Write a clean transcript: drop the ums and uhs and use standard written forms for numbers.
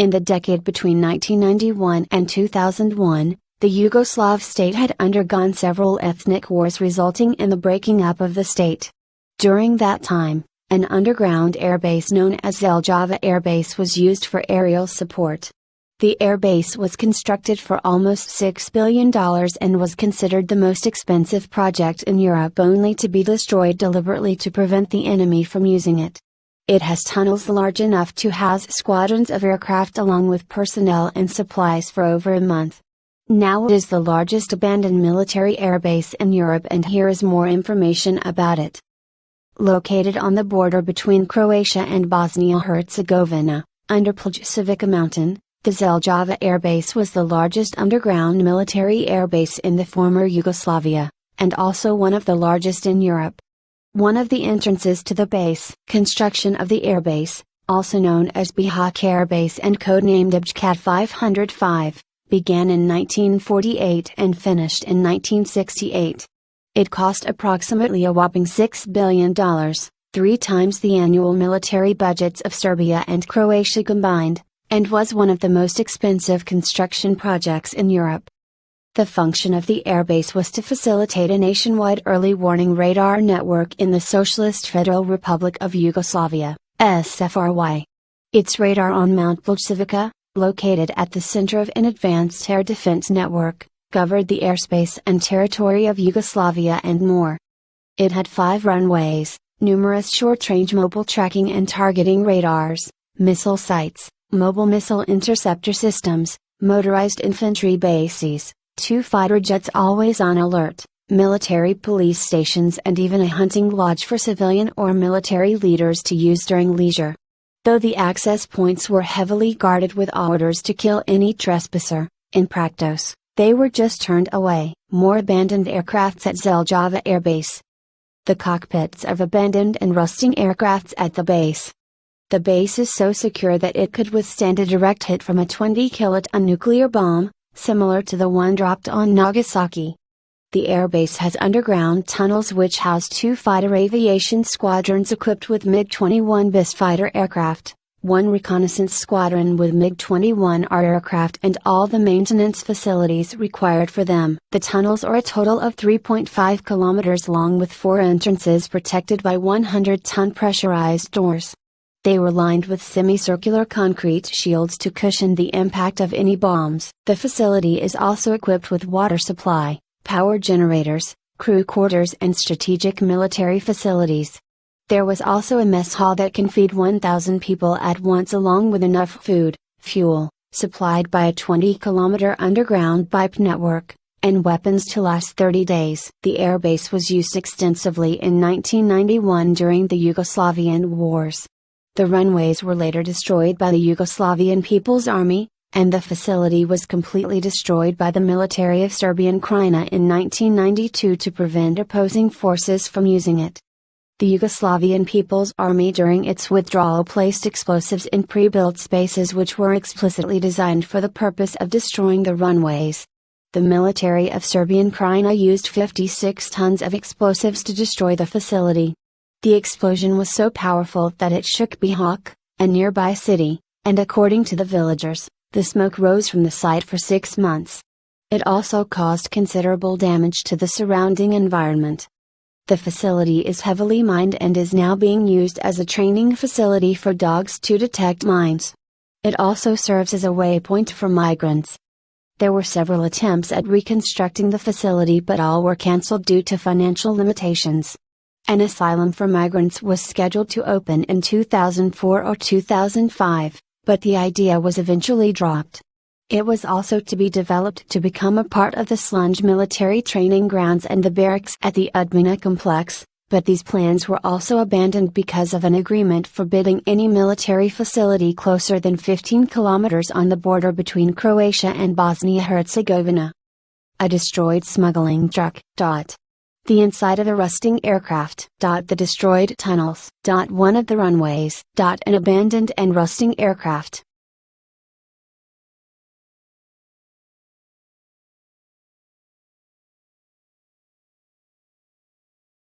In the decade between 1991 and 2001, the Yugoslav state had undergone several ethnic wars resulting in the breaking up of the state. During that time, an underground airbase known as Željava Airbase was used for aerial support. The airbase was constructed for almost $6 billion and was considered the most expensive project in Europe, only to be destroyed deliberately to prevent the enemy from using it. It has tunnels large enough to house squadrons of aircraft along with personnel and supplies for over a month. Now it is the largest abandoned military airbase in Europe, and here is more information about it. Located on the border between Croatia and Bosnia-Herzegovina, under Pljevica Mountain, the Željava Airbase was the largest underground military airbase in the former Yugoslavia, and also one of the largest in Europe. One of the entrances to the base, construction of the airbase, also known as Bihać Airbase and codenamed Bjkat 505, began in 1948 and finished in 1968. It cost approximately a whopping $6 billion, 3 times the annual military budgets of Serbia and Croatia combined, and was one of the most expensive construction projects in Europe. The function of the airbase was to facilitate a nationwide early warning radar network in the Socialist Federal Republic of Yugoslavia, SFRY. Its radar on Mount Pljevica, located at the center of an advanced air defense network, covered the airspace and territory of Yugoslavia and more. It had 5 runways, numerous short-range mobile tracking and targeting radars, missile sites, mobile missile interceptor systems, motorized infantry bases, 2 fighter jets always on alert, military police stations, and even a hunting lodge for civilian or military leaders to use during leisure. Though the access points were heavily guarded with orders to kill any trespasser, in practice, they were just turned away. More abandoned aircrafts at Željava Airbase. The cockpits of abandoned and rusting aircrafts at the base. The base is so secure that it could withstand a direct hit from a 20-kiloton nuclear bomb, similar to the one dropped on Nagasaki. The airbase has underground tunnels which house 2 fighter aviation squadrons equipped with MiG-21 bis fighter aircraft, 1 reconnaissance squadron with MiG-21R aircraft, and all the maintenance facilities required for them. The tunnels are a total of 3.5 kilometers long with 4 entrances protected by 100-ton pressurized doors. They were lined with semicircular concrete shields to cushion the impact of any bombs. The facility is also equipped with water supply, power generators, crew quarters, and strategic military facilities. There was also a mess hall that can feed 1,000 people at once, along with enough food, fuel, supplied by a 20-kilometer underground pipe network, and weapons to last 30 days. The airbase was used extensively in 1991 during the Yugoslavian wars. The runways were later destroyed by the Yugoslavian People's Army, and the facility was completely destroyed by the military of Serbian Krajina in 1992 to prevent opposing forces from using it. The Yugoslavian People's Army during its withdrawal placed explosives in pre-built spaces which were explicitly designed for the purpose of destroying the runways. The military of Serbian Krajina used 56 tons of explosives to destroy the facility. The explosion was so powerful that it shook Bihać, a nearby city, and according to the villagers, the smoke rose from the site for 6 months. It also caused considerable damage to the surrounding environment. The facility is heavily mined and is now being used as a training facility for dogs to detect mines. It also serves as a waypoint for migrants. There were several attempts at reconstructing the facility, but all were cancelled due to financial limitations. An asylum for migrants was scheduled to open in 2004 or 2005, but the idea was eventually dropped. It was also to be developed to become a part of the Slunj military training grounds and the barracks at the Udmina complex, but these plans were also abandoned because of an agreement forbidding any military facility closer than 15 kilometers on the border between Croatia and Bosnia-Herzegovina. A destroyed smuggling truck. The inside of a rusting aircraft. The destroyed tunnels. One of the runways. An abandoned and rusting aircraft.